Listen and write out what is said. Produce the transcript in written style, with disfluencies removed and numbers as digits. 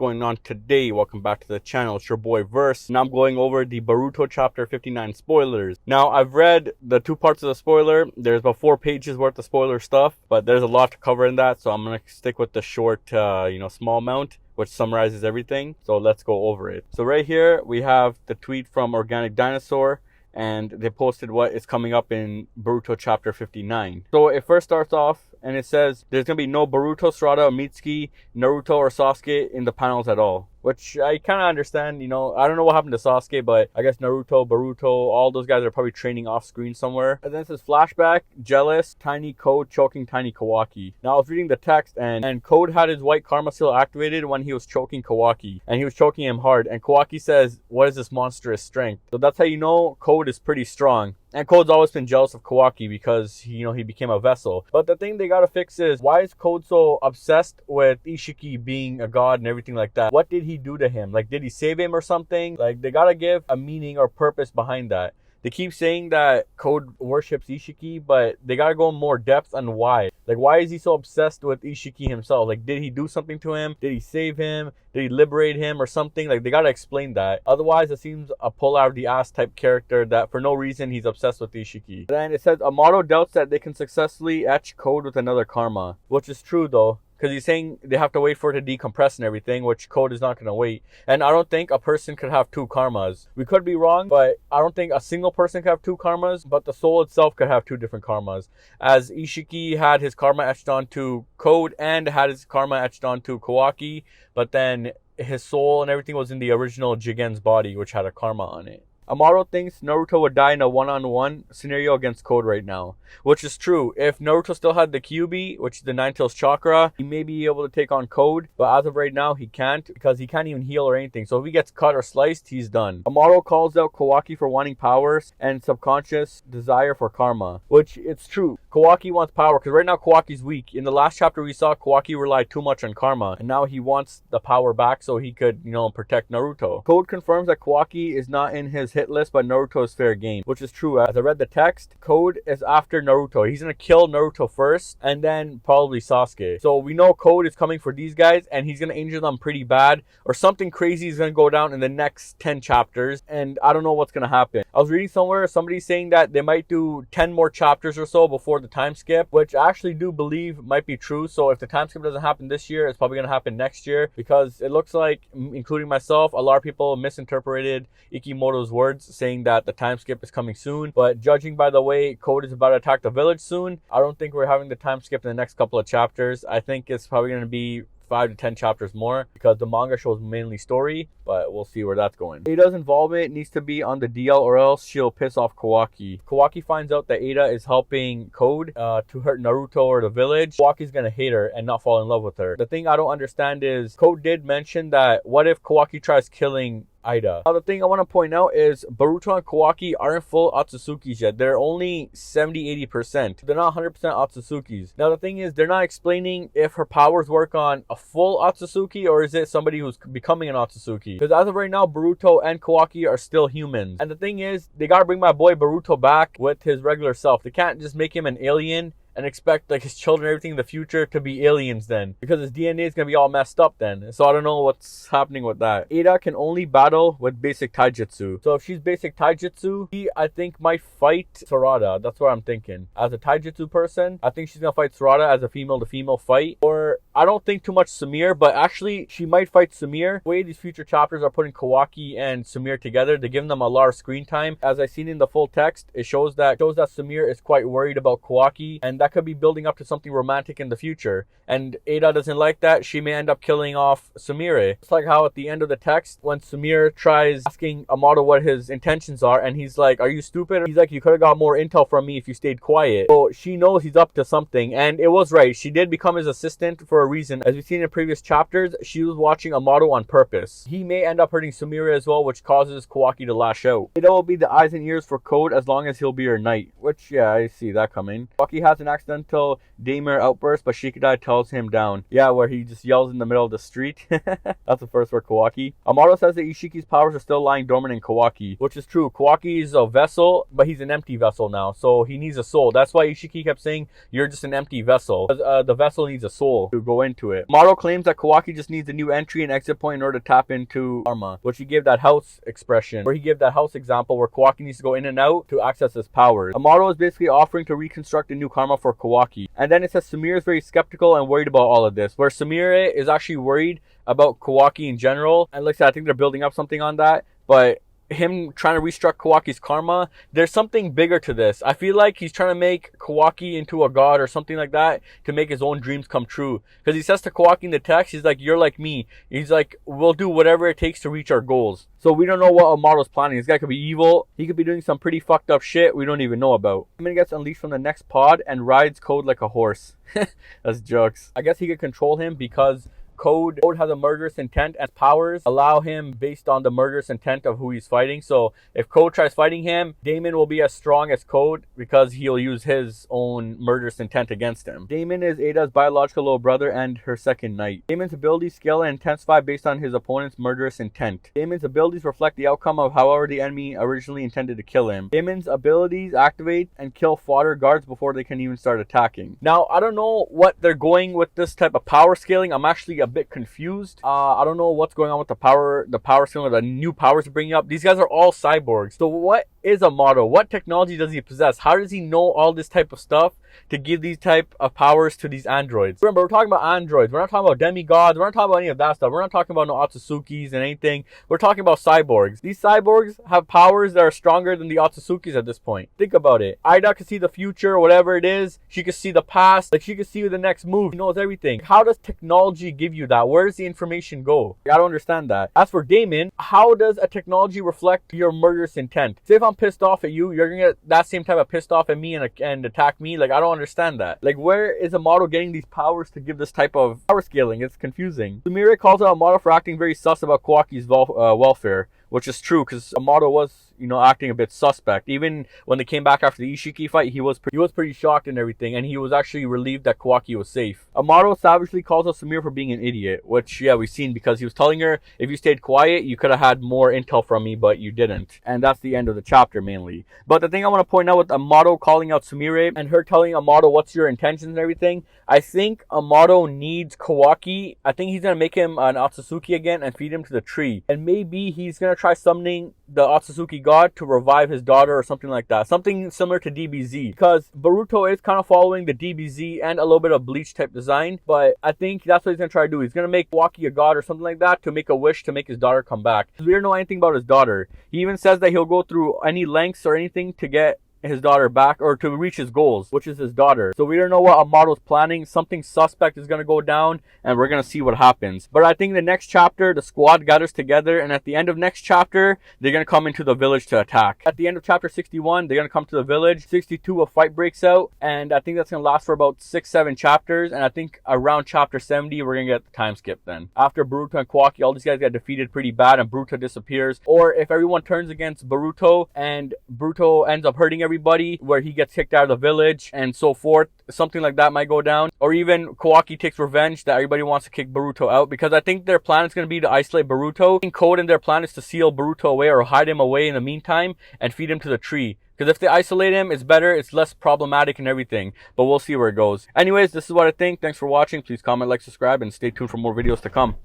going on today? Welcome back to the channel. It's your boy Verse, and I'm going over the Boruto Chapter 59 spoilers. Now, I've read the two parts of the spoiler. There's about 4 pages worth of spoiler stuff, but there's a lot to cover in that, so I'm going to stick with the short, small amount, which summarizes everything. So let's go over it. So right here, we have the tweet from Organic Dinosaur, and they posted what is coming up in Boruto Chapter 59. So it first starts off, and it says there's going to be no Boruto, Sarada, Mitsuki, Naruto, or Sasuke in the panels at all. Which I kind of understand, I don't know what happened to Sasuke, but I guess Naruto, Boruto, all those guys are probably training off screen somewhere. And then it says flashback, jealous, tiny Code choking tiny Kawaki. Now I was reading the text, and Code had his white karma seal activated when he was choking Kawaki. And he was choking him hard. And Kawaki says, "What is this monstrous strength?" So that's how you know Code is pretty strong. And Code's always been jealous of Kawaki because, he became a vessel. But the thing they gotta fix is, why is Code so obsessed with Ishiki being a god and everything like that? What did he do to him? Like, did he save him or something? Like, they gotta give a meaning or purpose behind that. They keep saying that Code worships Ishiki, but they gotta go in more depth on why. Like, why is he so obsessed with Ishiki himself? Like, did he do something to him? Did he save him? Did he liberate him or something? Like, they gotta explain that. Otherwise, it seems a pull out of the ass type character that for no reason he's obsessed with Ishiki. Then it says, Amato doubts that they can successfully etch Code with another karma. Which is true though. Because he's saying they have to wait for it to decompress and everything, which Code is not going to wait. And I don't think a person could have 2 karmas. We could be wrong, but I don't think a single person could have 2 karmas, but the soul itself could have 2 different karmas. As Ishiki had his karma etched onto Code and had his karma etched onto Kawaki, but then his soul and everything was in the original Jigen's body, which had a karma on it. Amato thinks Naruto would die in a one-on-one scenario against Code right now, which is true. If Naruto still had the Kyuubi, which is the Nine Tails chakra, he may be able to take on Code, but as of right now, he can't because he can't even heal or anything. So if he gets cut or sliced, he's done. Amato calls out Kawaki for wanting powers and subconscious desire for karma, which it's true. Kawaki wants power because right now Kawaki's weak. In the last chapter, we saw Kawaki relied too much on karma, and now he wants the power back so he could, protect Naruto. Code confirms that Kawaki is not in his hit list, but Naruto is fair game, which is true. As I read the text, Code is after Naruto. He's gonna kill Naruto first and then probably Sasuke. So we know Code is coming for these guys and he's gonna injure them pretty bad, or something crazy is gonna go down in the next 10 chapters, and I don't know what's gonna happen. I was reading somewhere somebody saying that they might do 10 more chapters or so before the time skip, which I actually do believe might be true. So if the time skip doesn't happen this year, it's probably gonna happen next year, because it looks like, including myself, a lot of people misinterpreted Ikimoto's words saying that the time skip is coming soon. But judging by the way Code is about to attack the village soon, I don't think we're having the time skip in the next couple of chapters. I think it's probably going to be 5 to 10 chapters more, because the manga shows mainly story, but we'll see where that's going. Eida's involvement needs to be on the DL, or else she'll piss off Kawaki. Kawaki finds out that Eida is helping Code to hurt Naruto or the village. Kawaki's gonna hate her and not fall in love with her. The thing I don't understand is, Code did mention that what if Kawaki tries killing Eida? Now the thing I want to point out is Boruto and Kawaki aren't full Otsuzukis yet. They're only 70-80%. They're not 100% Otsuzukis. Now the thing is, they're not explaining if her powers work on a full Otsutsuki or is it somebody who's becoming an Otsutsuki. Because as of right now, Boruto and Kawaki are still humans. And the thing is, they gotta bring my boy Boruto back with his regular self. They can't just make him an alien and expect his children, everything in the future, to be aliens then, because his DNA is gonna be all messed up then. So I don't know what's happening with that. Eida can only battle with basic taijutsu. So if she's basic taijutsu, she, I think, might fight Sarada. That's what I'm thinking. As a taijutsu person, I think she's gonna fight Sarada as a female to female fight. Or I don't think too much Samir, but actually she might fight Samir. The way these future chapters are putting Kawaki and Samir together, they're giving them a lot of screen time. As I seen in the full text, it shows that Samir is quite worried about Kawaki, and that could be building up to something romantic in the future. And Eida doesn't like that. She may end up killing off Samire. It's like how at the end of the text, when Samir tries asking Amato what his intentions are, and he's like, "Are you stupid?" He's like, "You could have got more intel from me if you stayed quiet." So she knows he's up to something, and it was right. She did become his assistant for a reason. As we've seen in previous chapters, she was watching Amato on purpose. He may end up hurting Samira as well, which causes Kawaki to lash out. Eida will be the eyes and ears for Code as long as he'll be her knight, which, yeah, I see that coming. Kawaki has an accidental daemon outburst, but Shikadai tells him down. Yeah, where he just yells in the middle of the street. That's the first for Kawaki. Amato says that Ishiki's powers are still lying dormant in Kawaki, which is true. Kawaki is a vessel, but he's an empty vessel now, so he needs a soul. That's why Ishiki kept saying, "You're just an empty vessel." The vessel needs a soul to go go into it. Amado claims that Kawaki just needs a new entry and exit point in order to tap into karma, which he gave that house expression, where he gave that house example where Kawaki needs to go in and out to access his powers. Amado is basically offering to reconstruct a new karma for Kawaki. And then it says Samir is very skeptical and worried about all of this, where Samir is actually worried about Kawaki in general. And like I said, I think they're building up something on that, but him trying to restruct Kawaki's karma, there's something bigger to this. I feel like he's trying to make Kawaki into a god or something like that to make his own dreams come true. Because he says to Kawaki in the text, he's like, you're like me. He's like, we'll do whatever it takes to reach our goals. So we don't know what Amado's planning. This guy could be evil. He could be doing some pretty fucked up shit we don't even know about. He gets unleashed from the next pod and rides Code like a horse. That's jokes. I guess he could control him because Code has a murderous intent, and powers allow him based on the murderous intent of who he's fighting. So if Code tries fighting him, Damon will be as strong as Code because he'll use his own murderous intent against him. Damon is Eida's biological little brother and her second knight. Damon's abilities scale and intensify based on his opponent's murderous intent. Damon's abilities reflect the outcome of however the enemy originally intended to kill him. Damon's abilities activate and kill fodder guards before they can even start attacking. Now, I don't know what they're going with this type of power scaling. I'm actually a bit confused. I don't know what's going on with the power scaling, the new powers they're bringing up. These guys are all cyborgs. So what is Amado? What technology does he possess? How does he know all this type of stuff to give these type of powers to these androids? Remember, we're talking about androids. We're not talking about demigods. We're not talking about any of that stuff. We're not talking about no Otsusukis and anything. We're talking about cyborgs. These cyborgs have powers that are stronger than the Otsusukis at this point. Think about it. Eida can see the future or whatever it is. She can see the past. Like, she can see the next move. She knows everything. How does technology give you that? Where does the information go? I don't understand that. As for Damon, how does a technology reflect your murderous intent? Say if I'm pissed off at you, you're gonna get that same type of pissed off at me and attack me. Like, I don't understand that. Like, where is Amado getting these powers to give this type of power scaling? It's confusing. Sumire calls out Amado for acting very sus about Kawaki's welfare, which is true because Amado was, acting a bit suspect. Even when they came back after the Ishiki fight, he was pretty shocked and everything, and he was actually relieved that Kawaki was safe. Amado savagely calls out Samir for being an idiot, which, yeah, we've seen because he was telling her, if you stayed quiet, you could have had more intel from me, but you didn't. And that's the end of the chapter, mainly. But the thing I want to point out with Amado calling out Sumire and her telling Amado what's your intentions and everything, I think Amado needs Kawaki. I think he's going to make him an Otsutsuki again and feed him to the tree. And maybe he's going to try summoning the Otsutsuki god to revive his daughter or something like that. Something similar to DBZ. Because Boruto is kind of following the DBZ and a little bit of Bleach type design. But I think that's what he's going to try to do. He's going to make Kawaki a god or something like that to make a wish to make his daughter come back. We don't know anything about his daughter. He even says that he'll go through any lengths or anything to get his daughter back or to reach his goals, which is his daughter. So we don't know what Amado's planning. Something suspect is going to go down and we're going to see what happens. But I think the next chapter, the squad gathers together, and at the end of next chapter, they're going to come into the village to attack. At the end of chapter 61, they're going to come to the village. 62, a fight breaks out, and I think that's going to last for about 6-7 chapters, and I think around chapter 70, we're going to get the time skip then. After Boruto and Kawaki, all these guys get defeated pretty bad and Boruto disappears. Or if everyone turns against Boruto and Boruto ends up hurting everybody, where he gets kicked out of the village and so forth, something like that might go down. Or even Kawaki takes revenge that everybody wants to kick Boruto out, because I think their plan is going to be to isolate Boruto. In Code, and their plan is to seal Boruto away or hide him away in the meantime and feed him to the tree. Because if they isolate him, it's better, it's less problematic and everything. But we'll see where it goes. Anyways, this is what I think. Thanks for watching. Please comment, like, subscribe, and stay tuned for more videos to come.